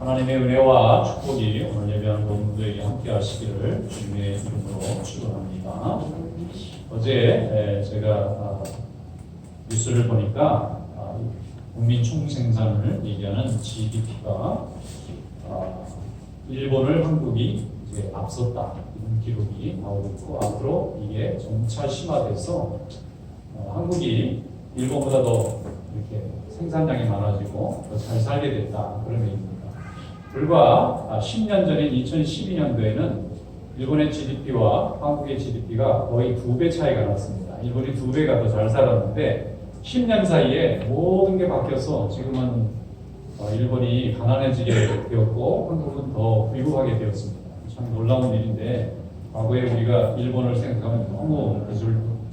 하나님의 은혜와 축복이 오늘 예배하는 모두에게 함께 하시기를 주님의 이름으로 축원합니다. 어제 제가 뉴스를 보니까 국민 총생산을 얘기하는 GDP가 일본을 한국이 이제 앞섰다 이런 기록이 나오고 있고, 앞으로 이게 점차 심화돼서 한국이 일본보다 더 이렇게 생산량이 많아지고 더 잘 살게 됐다 그런 얘기입니다. 불과 10년 전인 2012년도에는 일본의 GDP와 한국의 GDP가 거의 2배 차이가 났습니다. 일본이 2배가 더 잘 살았는데 10년 사이에 모든 게 바뀌어서 지금은 일본이 가난해지게 되었고 한국은 더 부유하게 되었습니다. 참 놀라운 일인데, 과거에 우리가 일본을 생각하면 너무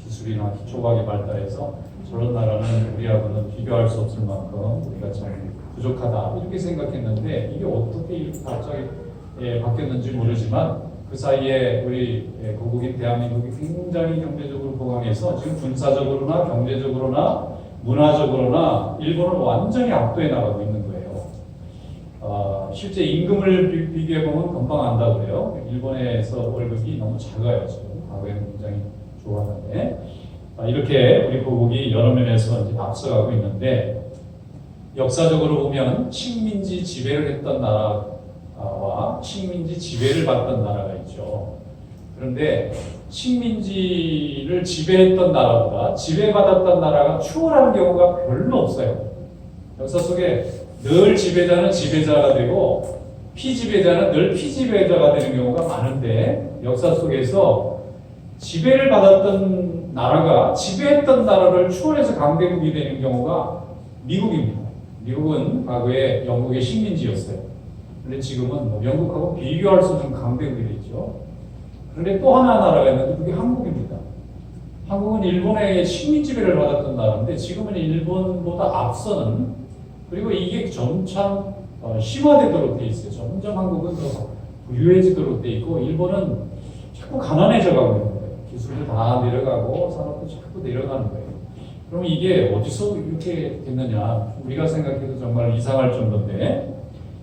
기술이나 기초과학이 발달해서 저런 나라는 우리하고는 비교할 수 없을 만큼 우리가 참 부족하다 이렇게 생각했는데, 이게 어떻게 이렇게 갑자기 바뀌었는지 모르지만 그 사이에 우리 고국인 대한민국이 굉장히 경제적으로 부강해서 지금 군사적으로나 경제적으로나 문화적으로나 일본을 완전히 압도해 나가고 있는 거예요. 실제 임금을 비교해보면 금방 안다고 그래요. 일본에서 월급이 너무 작아요. 지금 과거에는 굉장히 좋았는데 이렇게 우리 고국이 여러 면에서 이제 앞서가고 있는데, 역사적으로 보면 식민지 지배를 했던 나라와 식민지 지배를 받던 나라가 있죠. 그런데 식민지를 지배했던 나라보다 지배받았던 나라가 추월하는 경우가 별로 없어요. 역사 속에 늘 지배자는 지배자가 되고 피지배자는 늘 피지배자가 되는 경우가 많은데, 역사 속에서 지배를 받았던 나라가 지배했던 나라를 추월해서 강대국이 되는 경우가 미국입니다. 미국은 과거에 영국의 식민지였어요. 그런데 지금은 영국하고 비교할 수 없는 강대국이 되죠. 그런데 또 하나 나라가 있는데 그게 한국입니다. 한국은 일본의 식민지배를 받았던 나라인데 지금은 일본보다 앞서는, 그리고 이게 점차 심화되도록 돼 있어요. 점점 한국은 더 부유해지도록 돼 있고 일본은 자꾸 가난해져 가고 있는 거예요. 기술도 다 내려가고 산업도 자꾸 내려가는 거예요. 그럼 이게 어디서 이렇게 됐느냐? 우리가 생각해도 정말 이상할 정도인데,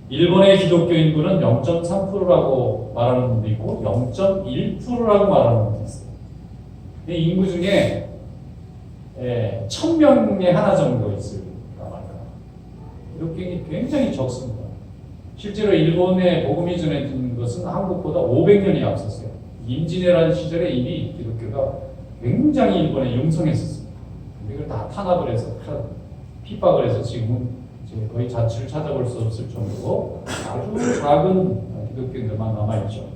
일본의 기독교 인구는 0.3%라고 말하는 분도 있고 0.1%라고 말하는 분도 있어요. 이 인구 중에 1000명에 하나 정도 있을까 말까. 이렇게 굉장히 적습니다. 실제로 일본에 복음이 전해진 것은 한국보다 500년이 앞섰어요. 임진왜란 시절에 이미 기독교가 굉장히 일본에 융성했었습니다. 이걸 다 탄압을 해서 핍박을 해서 지금은 이제 거의 자취를 찾아볼 수 없을 정도로 아주 작은 기독교인들만 남아있죠.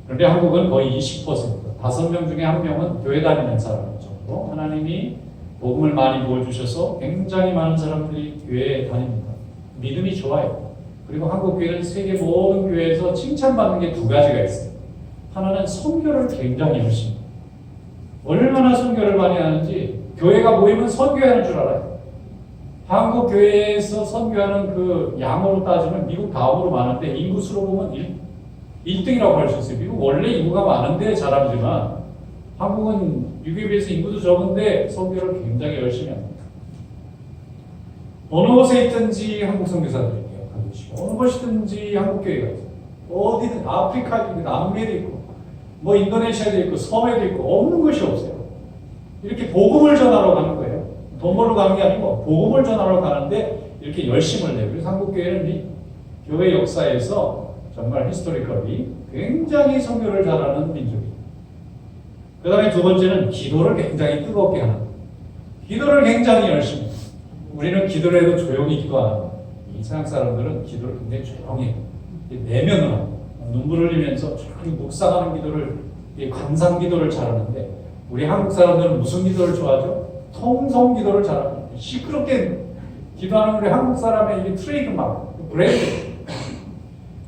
그런데 한국은 거의 20%, 5명 중에 1명은 교회 다니는 사람 정도. 하나님이 복음을 많이 부어주셔서 굉장히 많은 사람들이 교회에 다닙니다. 믿음이 좋아요. 그리고 한국 교회는 세계 모든 교회에서 칭찬받는 게 2가지가 있어요. 하나는 선교를 굉장히 열심히 해요. 얼마나 선교를 많이 하는지 교회가 모이면 선교하는 줄 알아요. 한국 교회에서 선교하는 그 양으로 따지면 미국 다음으로 많은데 인구수로 보면 1등이라고 할 수 있어요. 미국 원래 인구가 많은데 잘하지만 한국은 미국에 비해서 인구도 적은데 선교를 굉장히 열심히 합니다. 어느 곳에 있든지 한국 선교사들이 있고요. 어느 곳이든지 한국 교회가 있어요. 어디든 아프리카도 있고 남미에도 있고 뭐 인도네시아도 있고 섬에도 있고 없는 곳이 없어요. 이렇게 복음을 전하러 가는 거예요. 돈 벌러 가는 게 아니고 복음을 전하러 가는데 이렇게 열심을 내요. 그래서 한국교회는 이 교회 역사에서 정말 히스토리컬이 굉장히 선교를 잘하는 민족이에요. 그 다음에 2번째는 기도를 굉장히 뜨겁게 하는 거예요. 기도를 굉장히 열심히 해요. 우리는 기도를 해도 조용히 기도 안 하고, 이 서양 사람들은 기도를 굉장히 조용히 해요. 내면으로 하고 눈물 흘리면서 조용히 묵상하는 기도를, 감상 기도를 잘하는데, 우리 한국 사람들은 무슨 기도를 좋아하죠? 통성 기도를 잘합니다. 시끄럽게 기도하는 우리 한국 사람의 이게 트레이드마크, 브랜드.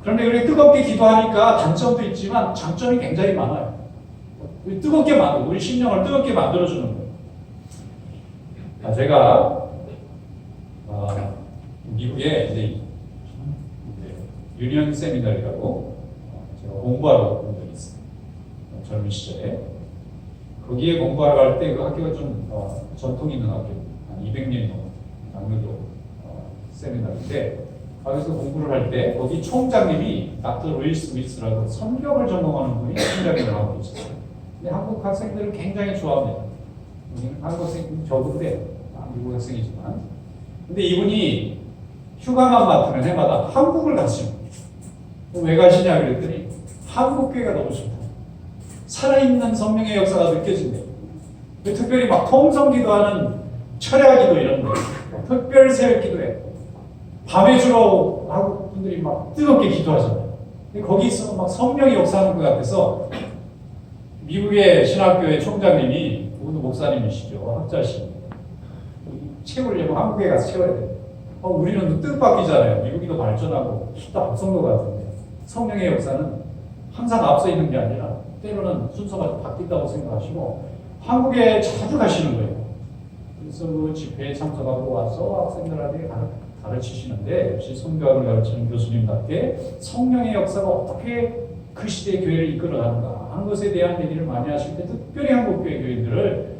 그런데 우리 뜨겁게 기도하니까 단점도 있지만 장점이 굉장히 많아요. 우리 뜨겁게 우리 심령을 뜨겁게 만들어주는 거예요. 제가 미국에 이제 유니언 세미나리라고 제가 공부하러 간 적이 있어요. 젊은 시절에. 거기에 공부하러 갈 때 그 학교가 좀 전통 있는 학교, 한 200년 넘은 장로교 세미나인데 거기서 공부를 할 때 거기 총장님이 닥터 루이스 위스라고 성경을 전공하는 분이 총장님을 하고 있었어요. 근데 한국 학생들을 굉장히 좋아합니다. 한국 학생 저도 그래요. 미국 학생이지만. 근데 이분이 휴가만 맡으면 해마다 한국을 갔습니다. 왜 가시냐 그랬더니 한국교회가 너무 좋다. 살아있는 성령의 역사가 느껴진대요. 특별히 막 통성기도하는 철야기도 이런 거, 특별 새벽기도에 밤에 주로 한국 분들이 막 뜨겁게 기도하잖아요. 근데 거기 있으면 막 성령이 역사하는 것 같아서 미국의 신학교의 총장님이 그분도 목사님이시죠. 학자시고 채우려면 한국에 가서 채워야 돼요. 우리는 뜻밖이잖아요. 미국이 더 발전하고 더 앞선 것 같은데 성령의 역사는 항상 앞서 있는 게 아니라 때로는 순서가 바뀐다고 생각하시고 한국에 자주 가시는 거예요. 그래서 그 집회에 참석하고 와서 학생들한테 가르치시는데 역시 성경을 가르치는 교수님답게 성령의 역사가 어떻게 그 시대의 교회를 이끌어가는가 하는 것에 대한 얘기를 많이 하실 때 특별히 한국교회 교인들을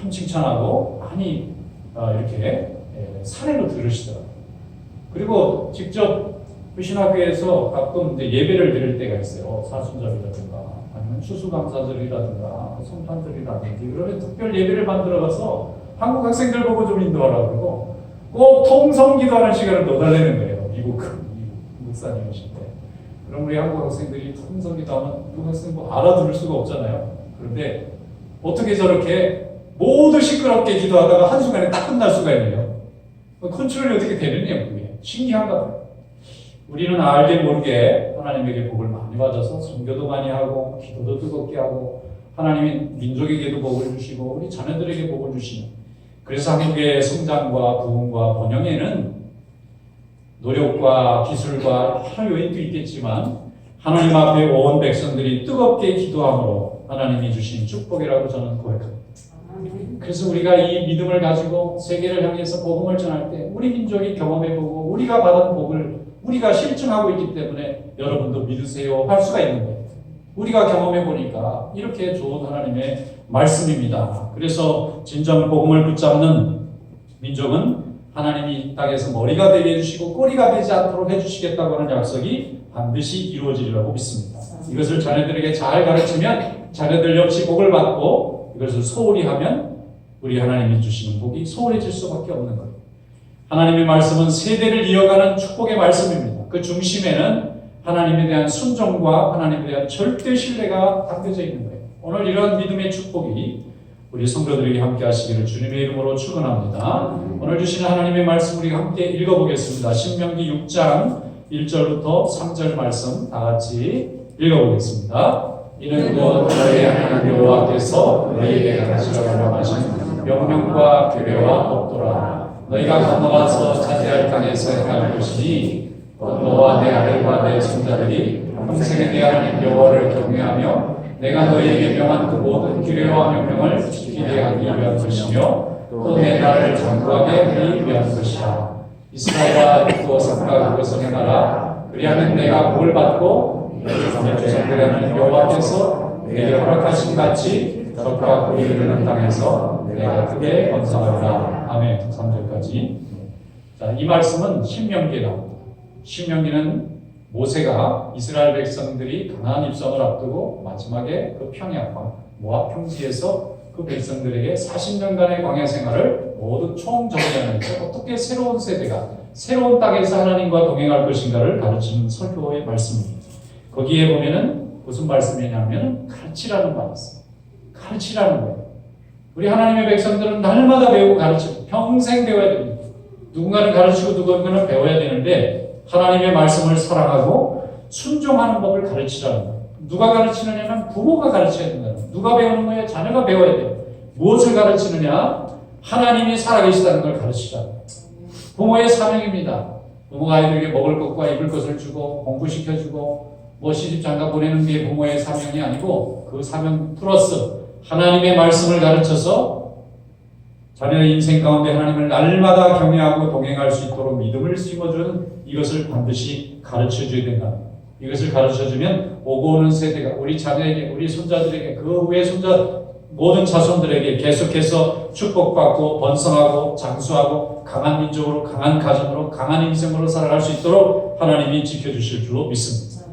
참 칭찬하고 많이 이렇게 사례로 들으시더라고요. 그리고 직접 그 신학교에서 가끔 이제 예배를 드릴 때가 있어요. 사순절이라든가 아니면 추수감사절이라든가 성탄절이라든지 그러면 특별 예배를 만들어가서 한국 학생들 보고 좀 인도하라고 그러고 꼭 통성기도하는 시간을 넣어달라는 거예요. 미국 목사님이실 때. 그럼 우리 한국 학생들이 통성기도하면 미국 학생 뭐 알아들을 수가 없잖아요. 그런데 어떻게 저렇게 모두 시끄럽게 기도하다가 한순간에 딱 끝날 수가 있네요. 컨트롤이 어떻게 되느냐 그게 신기한가 봐요. 우리는 알게 모르게 하나님에게 복을 많이 받아서 선교도 많이 하고 기도도 뜨겁게 하고 하나님이 민족에게도 복을 주시고 우리 자녀들에게 복을 주시는 그래서 한국의 성장과 부흥과 번영에는 노력과 기술과 여러 요인도 있겠지만 하나님 앞에 온 백성들이 뜨겁게 기도함으로 하나님이 주신 축복이라고 저는 고백합니다. 그래서 우리가 이 믿음을 가지고 세계를 향해서 복음을 전할 때 우리 민족이 경험해보고 우리가 받은 복을 우리가 실증하고 있기 때문에 여러분도 믿으세요 할 수가 있는 거예요. 우리가 경험해보니까 이렇게 좋은 하나님의 말씀입니다. 그래서 진정 복음을 붙잡는 민족은 하나님이 이 땅에서 머리가 되게 해주시고 꼬리가 되지 않도록 해주시겠다고 하는 약속이 반드시 이루어지리라고 믿습니다. 이것을 자녀들에게 잘 가르치면 자녀들 역시 복을 받고 이것을 소홀히 하면 우리 하나님이 주시는 복이 소홀해질 수밖에 없는 거예요. 하나님의 말씀은 세대를 이어가는 축복의 말씀입니다. 그 중심에는 하나님에 대한 순종과 하나님에 대한 절대 신뢰가 담겨져 있는 거예요. 오늘 이런 믿음의 축복이 우리 성도들에게 함께 하시기를 주님의 이름으로 축원합니다. 오늘 주시는 하나님의 말씀 우리 함께 읽어보겠습니다. 신명기 6장 1절부터 3절 말씀 다 같이 읽어보겠습니다. 이는 곧 너희 하나님 여호와께서 너희에게 가르치라고 하신 명령과 규례와 법도라. 너희가 건너가서 차지할 땅에서 행할 것이니 너와 내 아들과 내 손자들이 평생에 내 하나님 여호와를 경외하며 내가 너희에게 명한 그 모든 규례와 명령을 지키게 하기 위한 것이며 또 내 나라를 장구하게 하기 위한 것이야. 이스라엘아 듣고 삼가 그것을 행하라. 그리하면 내가 복을 받고 내 조상들의 하나님 여호와께서 내게 허락하신 같이 적과 꿀이 흐르는 땅에서 내가 크게 번성하리라. 아멘. 3절까지. 자, 이 말씀은 신명기에 나옵니다. 신명기는 모세가 이스라엘 백성들이 가나안 입성을 앞두고 마지막에 그 평야과 모압 평지에서 그 백성들에게 40년간의 광야 생활을 모두 총정리하면서 어떻게 새로운 세대가 새로운 땅에서 하나님과 동행할 것인가를 가르치는 설교의 말씀입니다. 거기에 보면은 무슨 말씀이냐면 가르치라는 말이 있어요. 가르치라는 거예요. 우리 하나님의 백성들은 날마다 배우고 가르치고 평생 배워야 됩니다. 누군가는 가르치고 누군가는 배워야 되는데 하나님의 말씀을 사랑하고 순종하는 법을 가르치라는 거예요. 누가 가르치느냐면 부모가 가르쳐야 된다는 거예요. 누가 배우는 거예요? 자녀가 배워야 돼요. 무엇을 가르치느냐? 하나님이 살아계시다는 걸 가르치라. 부모의 사명입니다. 부모가 아이들에게 먹을 것과 입을 것을 주고 공부시켜주고 뭐 시집장가 보내는 게 부모의 사명이 아니고 그 사명 플러스 하나님의 말씀을 가르쳐서 자녀의 인생 가운데 하나님을 날마다 경외하고 동행할 수 있도록 믿음을 심어주는 이것을 반드시 가르쳐줘야 된다. 이것을 가르쳐주면 오고 오는 세대가 우리 자녀에게 우리 손자들에게 그 후에 손자 모든 자손들에게 계속해서 축복받고 번성하고 장수하고 강한 민족으로, 강한 가정으로, 강한 인생으로 살아갈 수 있도록 하나님이 지켜주실 줄로 믿습니다.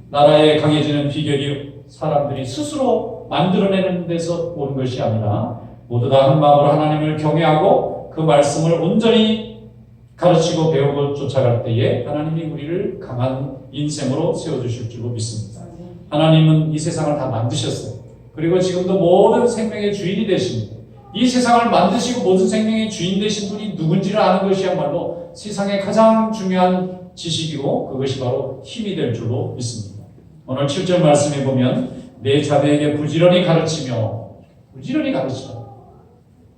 나라에 강해지는 비결이 사람들이 스스로 만들어내는 데서 오는 것이 아니라 모두 다 한 마음으로 하나님을 경외하고 그 말씀을 온전히 가르치고 배우고 쫓아갈 때에 하나님이 우리를 강한 인생으로 세워주실 줄로 믿습니다. 하나님은 이 세상을 다 만드셨어요. 그리고 지금도 모든 생명의 주인이 되십니다. 이 세상을 만드시고 모든 생명의 주인 되신 분이 누군지를 아는 것이야말로 세상의 가장 중요한 지식이고 그것이 바로 힘이 될 줄로 믿습니다. 오늘 7절 말씀에 보면 내 자녀에게 부지런히 가르치며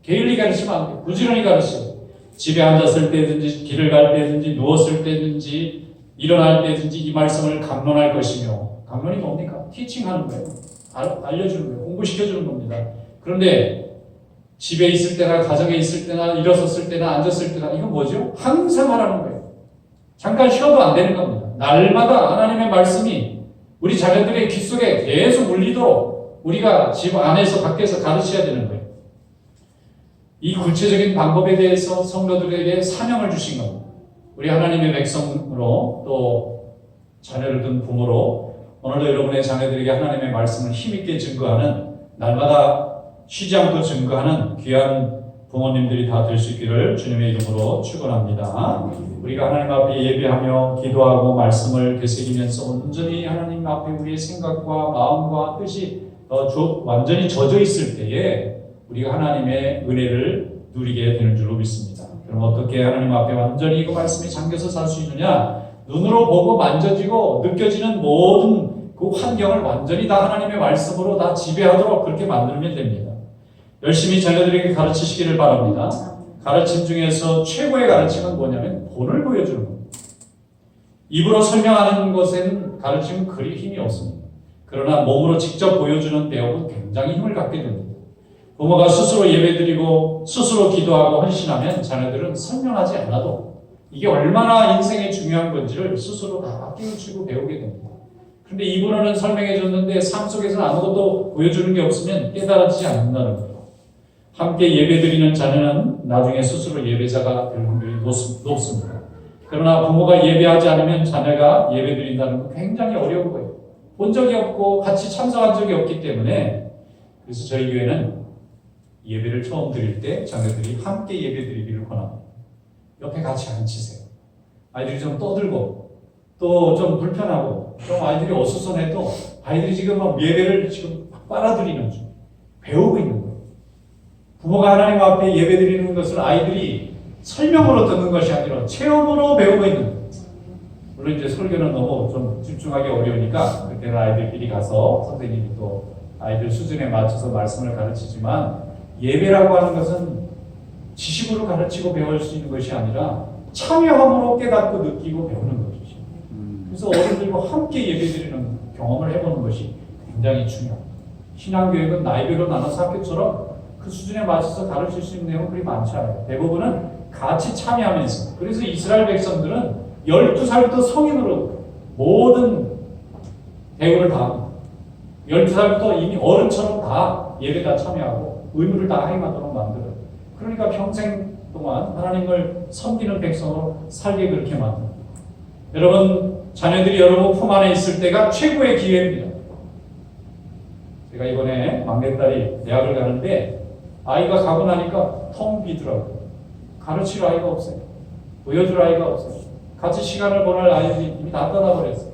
게을리 가르치면 안 돼. 부지런히 가르치며 집에 앉았을 때든지 길을 갈 때든지 누웠을 때든지 일어날 때든지 이 말씀을 강론할 것이며 강론이 뭡니까? 티칭하는 거예요. 알려주는 거예요. 공부시켜주는 겁니다. 그런데 집에 있을 때나 가정에 있을 때나 일어섰을 때나 앉았을 때나 이건 뭐죠? 항상 하라는 거예요. 잠깐 쉬어도 안 되는 겁니다. 날마다 하나님의 말씀이 우리 자녀들의 귀 속에 계속 울리도록 우리가 집 안에서 밖에서 가르쳐야 되는 거예요. 이 구체적인 방법에 대해서 성도들에게 사명을 주신 겁니다. 우리 하나님의 백성으로 또 자녀를 둔 부모로 오늘도 여러분의 자녀들에게 하나님의 말씀을 힘있게 증거하는 날마다 쉬지 않고 증거하는 귀한 부모님들이 다 될 수 있기를 주님의 이름으로 축원합니다. 우리가 하나님 앞에 예배하며 기도하고 말씀을 되새기면서 온전히 하나님 앞에 우리의 생각과 마음과 뜻이 완전히 젖어 있을 때에 우리가 하나님의 은혜를 누리게 되는 줄로 믿습니다. 그럼 어떻게 하나님 앞에 완전히 그 말씀에 잠겨서 살 수 있느냐? 눈으로 보고 만져지고 느껴지는 모든 그 환경을 완전히 다 하나님의 말씀으로 다 지배하도록 그렇게 만들면 됩니다. 열심히 자녀들에게 가르치시기를 바랍니다. 가르침 중에서 최고의 가르침은 뭐냐면 본을 보여주는 겁니다. 입으로 설명하는 것에는 가르침은 그리 힘이 없습니다. 그러나 몸으로 직접 보여주는 대업은 굉장히 힘을 갖게 됩니다. 부모가 스스로 예배드리고 스스로 기도하고 헌신하면 자녀들은 설명하지 않아도 이게 얼마나 인생에 중요한 건지를 스스로 다 깨우치고 배우게 됩니다. 그런데 입으로는 설명해 줬는데 삶 속에서는 아무것도 보여주는 게 없으면 깨달아지지 않는다는 거예요. 함께 예배드리는 자녀는 나중에 스스로 예배자가 될 확률이 높습니다. 그러나 부모가 예배하지 않으면 자녀가 예배드린다는 건 굉장히 어려운 거예요. 본 적이 없고 같이 참석한 적이 없기 때문에 그래서 저희 교회는 예배를 처음 드릴 때 자녀들이 함께 예배드리기를 권합니다. 옆에 같이 앉히세요. 아이들이 좀 떠들고 또 좀 불편하고 좀 아이들이 어수선해도 아이들이 지금 막 예배를 지금 빨아들이는 중 배우고 있는 거예요. 부모가 하나님 앞에 예배드리는 것을 아이들이 설명으로 듣는 것이 아니라 체험으로 배우고 있는 거예요. 물론 이제 설교는 너무 좀 집중하기 어려우니까 그때는 아이들끼리 가서 선생님이 또 아이들 수준에 맞춰서 말씀을 가르치지만 예배라고 하는 것은 지식으로 가르치고 배울 수 있는 것이 아니라 참여함으로 깨닫고 느끼고 배우는 것이죠. 그래서 어른들과 함께 예배드리는 경험을 해보는 것이 굉장히 중요합니다. 신앙교육은 나이별로 나눠서 학교처럼 그 수준에 맞춰서 가르칠 수 있는 내용은 그리 많지 않아요. 대부분은 같이 참여하면서. 그래서 이스라엘 백성들은 12살부터 성인으로 모든 대우를 다 합니다. 12살부터 이미 어른처럼 다 예배 다 참여하고 의무를 다 행하도록 만들어요. 그러니까 평생 동안 하나님을 섬기는 백성으로 살게 그렇게 만듭니다. 여러분, 자녀들이 여러분 품 안에 있을 때가 최고의 기회입니다. 제가 이번에 막내딸이 대학을 가는데 아이가 가고 나니까 텅 비더라고요. 가르칠 아이가 없어요. 보여줄 아이가 없어요. 같이 시간을 보낼 아이들이 이미 다 떠나버렸어요.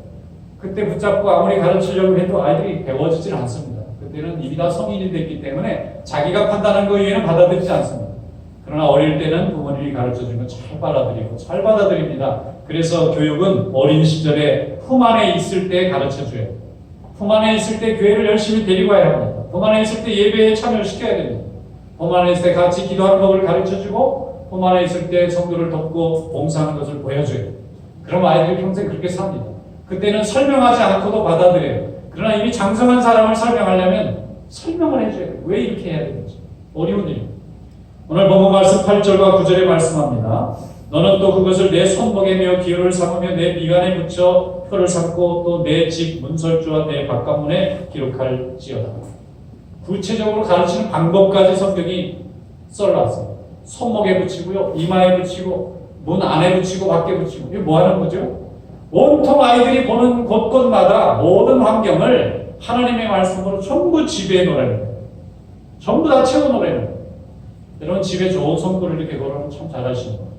그때 붙잡고 아무리 가르치려고 해도 아이들이 배워지질 않습니다. 그때는 이미 다 성인이 됐기 때문에 자기가 판단한 거 이외에는 받아들이지 않습니다. 그러나 어릴 때는 부모님이 가르쳐준 건 잘 받아들이고 잘 받아들입니다. 그래서 교육은 어린 시절에 품 안에 있을 때 가르쳐줘요. 품 안에 있을 때 교회를 열심히 데리고 와야 합니다. 품 안에 있을 때 예배에 참여를 시켜야 됩니다. 품 안에 있을 때 같이 기도하는 법을 가르쳐주고 품 안에 있을 때 성도를 돕고 봉사하는 것을 보여줘요. 그럼 아이들이 평생 그렇게 삽니다. 그때는 설명하지 않고도 받아들여요. 그러나 이미 장성한 사람을 설명하려면 설명을 해줘야 돼요. 왜 이렇게 해야 되는지. 어려운 일입니다. 오늘 본문 말씀 8절과 9절에 말씀합니다. 너는 또 그것을 내 손목에 메어 기호를 삼으며 내 미간에 붙여 표를 삼고 또 내 집 문설주와 내 바깥문에 기록할지어다. 구체적으로 가르치는 방법까지 성경이 썰어놨어요. 손목에 붙이고요, 이마에 붙이고, 문 안에 붙이고, 밖에 붙이고. 이게 뭐 하는 거죠? 온통 아이들이 보는 곳곳마다 모든 환경을 하나님의 말씀으로 전부 지배해 놓으라는 거예요. 전부 다 채워 놓으라는 거예요. 여러분 집에 좋은 성도를 이렇게 걸으면 참 잘하시는 거예요.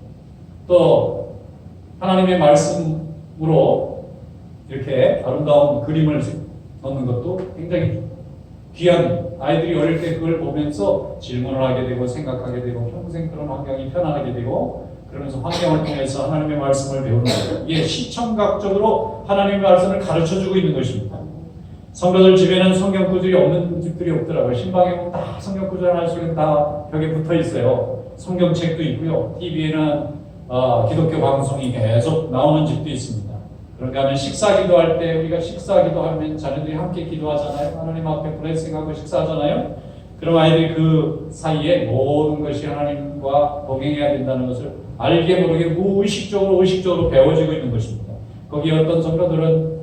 또 하나님의 말씀으로 이렇게 아름다운 그림을 넣는 것도 굉장히 귀한, 아이들이 어릴 때 그걸 보면서 질문을 하게 되고 생각하게 되고 평생 그런 환경이 편안하게 되고 그러면서 환경을 통해서 하나님의 말씀을 배우는 거예요. 이게 시청각적으로 하나님의 말씀을 가르쳐주고 있는 것입니다. 성도들 집에는 성경 구절이 없는 집들이 없더라고요. 신방에 보면 다 성경 구절 하나씩은 다 벽에 붙어 있어요. 성경책도 있고요. TV에는 기독교 방송이 계속 나오는 집도 있습니다. 그런가 하면 식사 기도할 때 우리가 식사 기도하면 자녀들이 함께 기도하잖아요. 하나님 앞에 블레싱하고 식사하잖아요. 그럼 아이들이 그 사이에 모든 것이 하나님과 동행해야 된다는 것을 알게 모르게 무의식적으로 의식적으로 배워지고 있는 것입니다. 거기 어떤 성도들은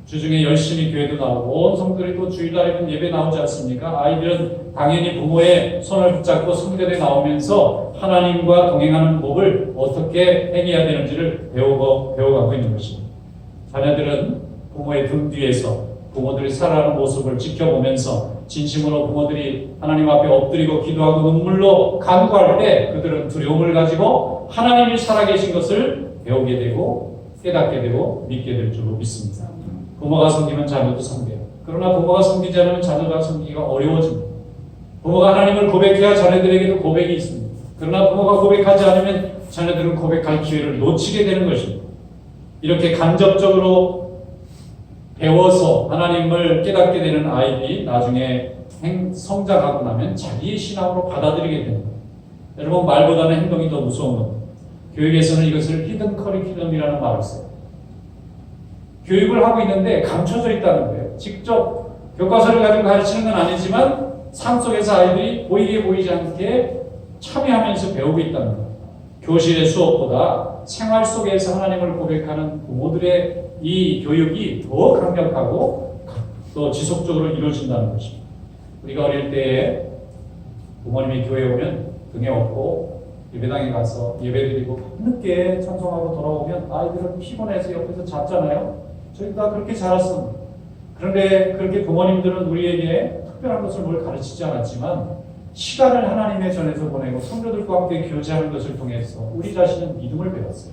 주중에 열심히 교회도 나오고 온 성도들이 또 주일날에는 예배 나오지 않습니까? 아이들은 당연히 부모의 손을 붙잡고 성전에 나오면서 하나님과 동행하는 법을 어떻게 행해야 되는지를 배워가고 있는 것입니다. 자녀들은 부모의 등 뒤에서 부모들이 살아가는 모습을 지켜보면서 진심으로 부모들이 하나님 앞에 엎드리고 기도하고 눈물로 간구할 때 그들은 두려움을 가지고 하나님이 살아계신 것을 배우게 되고 깨닫게 되고 믿게 될 줄로 믿습니다. 부모가 섬기면 자녀도 섬겨요. 그러나 부모가 섬기지 않으면 자녀가 섬기기가 어려워집니다. 부모가 하나님을 고백해야 자녀들에게도 고백이 있습니다. 그러나 부모가 고백하지 않으면 자녀들은 고백할 기회를 놓치게 되는 것입니다. 이렇게 간접적으로 배워서 하나님을 깨닫게 되는 아이들이 나중에 성장하고 나면 자기의 신앙으로 받아들이게 됩니다. 여러분, 말보다는 행동이 더 무서운 겁니다. 교육에서는 이것을 히든 커리큘럼이라는 말을 써요. 교육을 하고 있는데 감춰져 있다는 거예요. 직접 교과서를 가지고 가르치는 건 아니지만 삶 속에서 아이들이 보이게 보이지 않게 참여하면서 배우고 있다는 거예요. 교실의 수업보다 생활 속에서 하나님을 고백하는 부모들의 이 교육이 더 강력하고 또 지속적으로 이루어진다는 것입니다. 우리가 어릴 때에 부모님이 교회에 오면 등에 업고 예배당에 가서 예배드리고 늦게 찬송하고 돌아오면 아이들은 피곤해서 옆에서 잤잖아요. 저희 다 그렇게 자랐습니다. 그런데 그렇게 부모님들은 우리에게 특별한 것을 뭘 가르치지 않았지만 시간을 하나님의 전에서 보내고 성도들과 함께 교제하는 것을 통해서 우리 자신은 믿음을 배웠어요.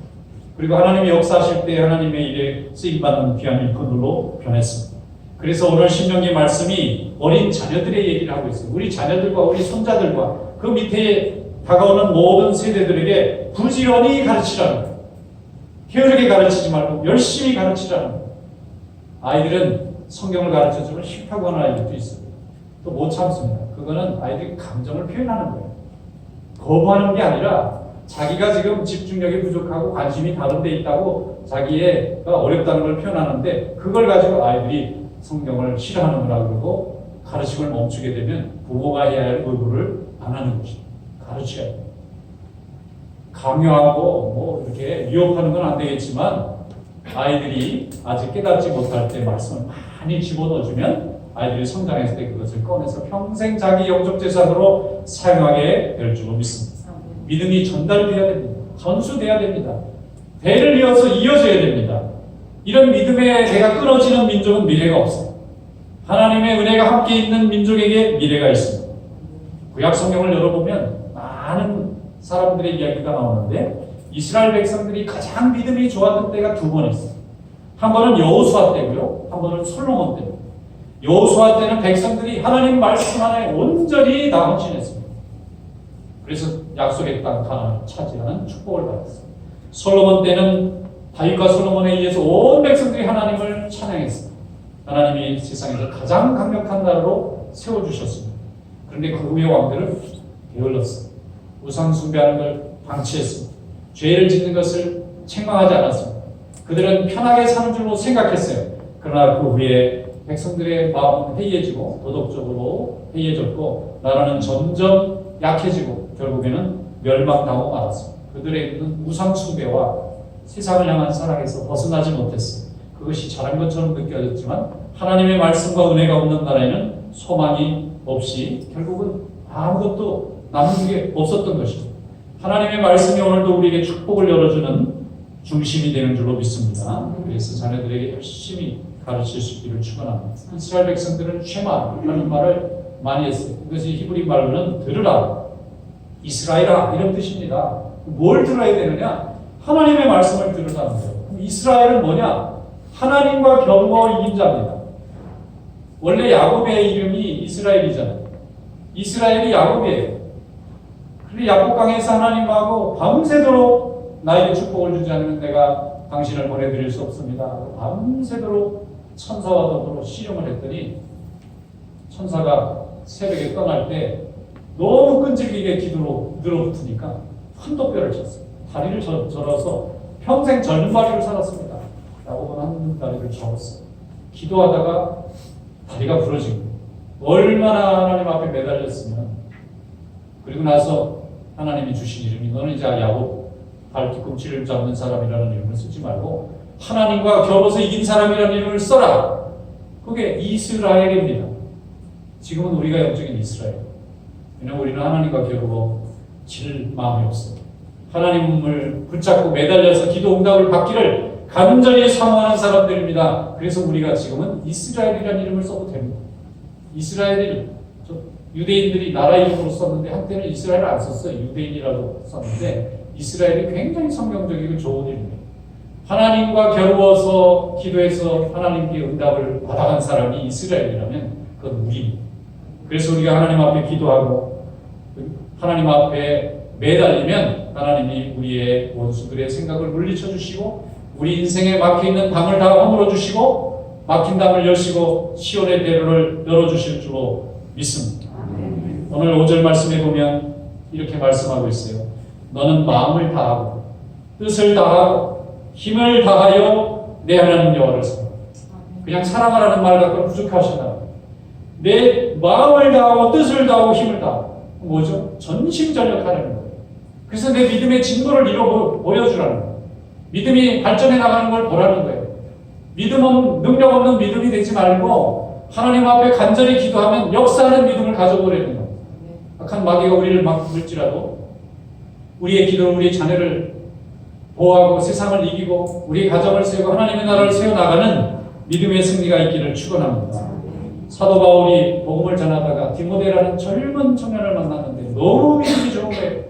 그리고 하나님이 역사하실 때 하나님의 일에 쓰임받는 귀한 일꾼으로 변했습니다. 그래서 오늘 신명기 말씀이 어린 자녀들의 얘기를 하고 있어요. 우리 자녀들과 우리 손자들과 그 밑에 다가오는 모든 세대들에게 부지런히 가르치라는 거예요. 게으르게 가르치지 말고 열심히 가르치라는 거예요. 아이들은 성경을 가르쳐주면 싫다고 하는 아이들도 있어요. 또 못 참습니다. 그거는 아이들이 감정을 표현하는 거예요. 거부하는 게 아니라 자기가 지금 집중력이 부족하고 관심이 다른 데 있다고 자기가 어렵다는 걸 표현하는데 그걸 가지고 아이들이 성경을 싫어하는구나 그러고 가르침을 멈추게 되면 부모가 해야 할 의무를 안 하는 것입니다. 가르쳐야 돼요. 강요하고 뭐 이렇게 유혹하는 건 안 되겠지만 아이들이 아직 깨닫지 못할 때 말씀을 많이 집어넣어주면 아이들이 성장했을 때 그것을 꺼내서 평생 자기 영적 재산으로 사용하게 될 줄로 믿습니다. 믿음이 전달되어야 됩니다. 전수되어야 됩니다. 대를 이어서 이어져야 됩니다. 이런 믿음의 대가 끊어지는 민족은 미래가 없어요. 하나님의 은혜가 함께 있는 민족에게 미래가 있습니다. 구약 성경을 열어보면 많은 사람들의 이야기가 나오는데 이스라엘 백성들이 가장 믿음이 좋았던 때가 두 번 있어요. 한 번은 여호수아 때고요. 한 번은 솔로몬 때입니다. 여호수아 때는 백성들이 하나님 말씀 안에 온전히 다 헌신했습니다. 그래서 약속의 땅 가나안을 차지하는 축복을 받았어요. 솔로몬 때는 다윗과 솔로몬에 의해서 온 백성들이 하나님을 찬양했습니다. 하나님이 세상에서 가장 강력한 나라로 세워주셨습니다. 그런데 그 후의 왕들은 게을렀습니다. 우상 숭배하는 걸 방치했습니다. 죄를 짓는 것을 책망하지 않았습니다. 그들은 편하게 사는 줄로 생각했어요. 그러나 그 후에 백성들의 마음은 해이해지고 도덕적으로 해이해졌고 나라는 점점 약해지고 결국에는 멸망당하고 말았습니다. 그들의 있는 우상 숭배와 세상을 향한 사랑에서 벗어나지 못했어요. 그것이 잘한 것처럼 느껴졌지만 하나님의 말씀과 은혜가 없는 나라에는 소망이 없이 결국은 아무것도 남은 게 없었던 것입니다. 하나님의 말씀이 오늘도 우리에게 축복을 열어주는 중심이 되는 줄로 믿습니다. 그래서 자녀들에게 열심히 가르칠 수 있기를 축원합니다. 이스라엘 백성들은 쉐마라는 말을 많이 했어요. 이것이 히브리 말로는 들으라, 이스라엘아 이런 뜻입니다. 뭘 들어야 되느냐? 하나님의 말씀을 들으라는 거예요. 그럼 이스라엘은 뭐냐? 하나님과 겨루어 이긴 자입니다. 원래 야곱의 이름이 이스라엘이잖아요. 이스라엘이 야곱이에요. 그런데 야곱강에서 하나님하고 밤새도록 나에게 축복을 주지 않으면 내가 당신을 보내드릴 수 없습니다. 밤새도록 천사와 더불어 씨름을 했더니 천사가 새벽에 떠날 때 너무 끈질기게 기도로 늘어붙으니까 한도뼈를 쳤어요. 다리를 절어서 평생 절름발이로 살았습니다. 야곱은 한 다리를 접었어요. 기도하다가 다리가 부러진 거예요. 얼마나 하나님 앞에 매달렸으면. 그리고 나서 하나님이 주신 이름이 너는 이제 야곱 발 뒤꿈치를 잡는 사람이라는 이름을 쓰지 말고 하나님과 겨뤄서 이긴 사람이라는 이름을 써라. 그게 이스라엘입니다. 지금은 우리가 영적인 이스라엘. 왜냐하면 우리는 하나님과 겨루어 질 마음이 없어요. 하나님을 붙잡고 매달려서 기도 응답을 받기를 간절히 사모하는 사람들입니다. 그래서 우리가 지금은 이스라엘이라는 이름을 써도 됩니다. 이스라엘을 유대인들이 나라 이름으로 썼는데 한때는 이스라엘을 안 썼어요. 유대인이라고 썼는데 이스라엘이 굉장히 성경적이고 좋은 이름이에요. 하나님과 겨루어서 기도해서 하나님께 응답을 받아간 사람이 이스라엘이라면 그건 우리입니다. 그래서 우리가 하나님 앞에 기도하고 하나님 앞에 매달리면 하나님이 우리의 원수들의 생각을 물리쳐 주시고 우리 인생에 막혀있는 담을 다 허물어 주시고 막힌 담을 여시고 시온의 대로를 열어주실 줄로 믿습니다. 오늘 5절 말씀에 보면 이렇게 말씀하고 있어요. 너는 마음을 다하고 뜻을 다하고 힘을 다하여 내 하나님 여호와를 사랑하라. 그냥 사랑하라는 말 갖고 부족하시나? 내 마음을 다하고 뜻을 다하고 힘을 다하고 뭐죠? 전심전력하라는 거예요. 그래서 내 믿음의 증거를 보여주라는 거예요. 믿음이 발전해 나가는 걸 보라는 거예요. 능력 없는 믿음이 되지 말고 하나님 앞에 간절히 기도하면 역사하는 믿음을 가져보려는 거예요. 악한 마귀가 우리를 막 물지라도 우리의 기도로 우리 자녀를 보호하고 세상을 이기고 우리 가정을 세우고 하나님의 나라를 세워나가는 믿음의 승리가 있기를 축원합니다. 사도 바울이 복음을 전하다가 디모데라는 젊은 청년을 만났는데 너무 믿음이 좋은 거예요.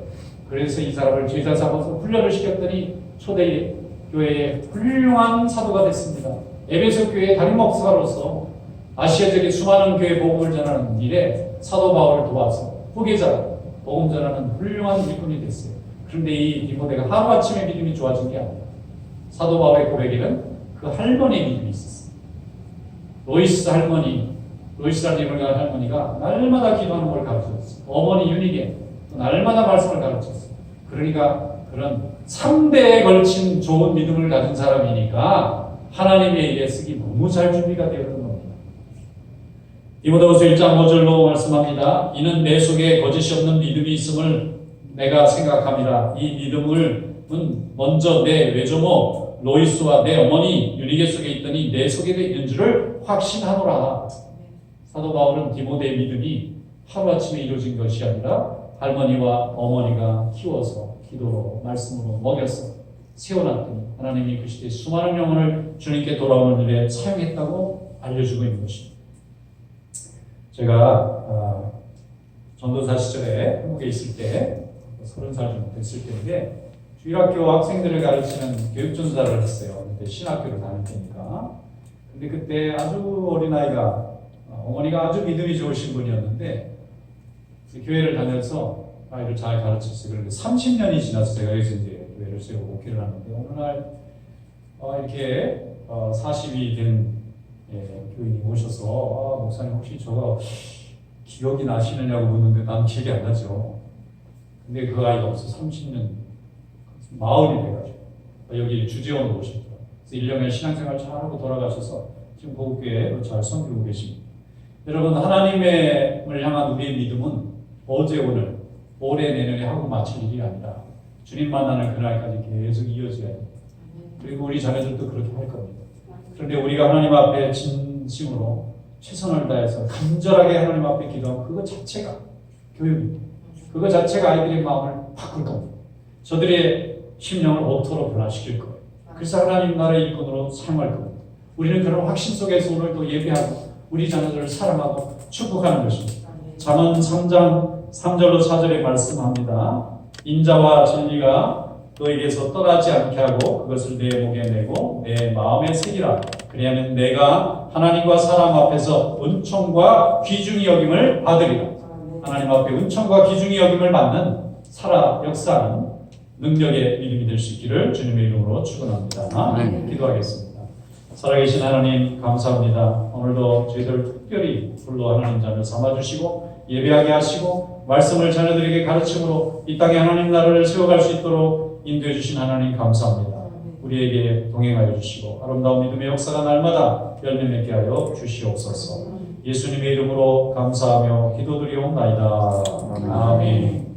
그래서 이 사람을 제자 삼아서 훈련을 시켰더니 초대 교회의 훌륭한 사도가 됐습니다. 에베소 교회의 담임 목사로서 아시아 지역의 수많은 교회 복음을 전하는 일에 사도 바울을 도와서 후계자 복음 전하는 훌륭한 일꾼이 됐어요. 그런데 이 디모데가 하루아침에 믿음이 좋아진 게 아니에요. 사도 바울의 고백에는 그 할머니의 믿음이 있었어요. 로이스라는 이름을 가진 할머니가 날마다 기도하는 걸 가르쳤어요. 어머니 유니게 날마다 말씀을 가르쳤어요. 그러니까 그런 3대에 걸친 좋은 믿음을 가진 사람이니까 하나님의 일에 쓰기 너무 잘 준비가 되어 있는 겁니다. 디모데후서 1장 5절로 말씀합니다. 이는 내 속에 거짓이 없는 믿음이 있음을 내가 생각함이라. 이 믿음은 먼저 내 외조모 로이스와 내 어머니 유니게 속에 있더니 내 속에도 있는 줄을 확신하노라. 사도 바울은 디모데의 믿음이 하루아침에 이루어진 것이 아니라 할머니와 어머니가 키워서 기도로 말씀으로 먹여서 세워놨더니 하나님이 그 시대에 수많은 영혼을 주님께 돌아오는 일에 사용했다고 알려주고 있는 것입니다. 제가 전도사 시절에 한국에 있을 때 30살 정도 됐을 때인데 주일학교 학생들을 가르치는 교육전사를 했어요. 그때 신학교를 다닐 때니까. 근데 그때 아주 어린아이가 어머니가 아주 믿음이 좋으신 분이었는데 교회를 다녀서 아이를 잘 가르쳤어요. 그런데 30년이 지나서 제가 여기서 이제 교회를 세우고 목회를 하는데 어느 날 이렇게 40이 된 교인이 오셔서 목사님 혹시 저가 기억이 나시느냐고 묻는데 난 기억이 안 나죠. 근데 그 아이가 없어 30년 마흔이 돼가지고 여기 주재원으로 오셨더라고요. 그래서 1년간 신앙생활 잘하고 돌아가셔서 지금 고급교회로 잘 섬기고 계십니다. 여러분 하나님을 향한 우리의 믿음은 어제 오늘 올해 내년에 하고 마칠 일이 아니라 주님 만나는 그날까지 계속 이어져야 됩니다. 그리고 우리 자녀들도 그렇게 할 겁니다. 그런데 우리가 하나님 앞에 진심으로 최선을 다해서 간절하게 하나님 앞에 기도하면 그것 자체가 교육입니다. 그것 자체가 아이들의 마음을 바꿀 겁니다. 저들의 심령을 오토로 변화시킬 거예요. 그래서 하나님 나라의 일꾼으로 사용할 겁니다. 우리는 그런 확신 속에서 오늘도 예배하고 우리 자녀들을 사랑하고 축복하는 것입니다. 잠언 3장 3절로 4절에 말씀합니다. 인자와 진리가 너에게서 떠나지 않게 하고 그것을 내 목에 메고 내 마음에 새기라. 그리하면 내가 하나님과 사람 앞에서 은총과 귀중히 여김을 받으리라. 하나님 앞에 은총과 귀중히 여김을 받는 살아 역사하는 능력의 믿음이 될 수 있기를 주님의 이름으로 축원합니다. 기도하겠습니다. 살아계신 하나님 감사합니다. 오늘도 저희들 특별히 불러 하나님 자녀 삼아주시고 예배하게 하시고 말씀을 자녀들에게 가르침으로 이 땅에 하나님 나라를 세워갈 수 있도록 인도해 주신 하나님 감사합니다. 우리에게 동행하여 주시고 아름다운 믿음의 역사가 날마다 열매 맺게 하여 주시옵소서. 예수님의 이름으로 감사하며 기도드리옵나이다. 아멘.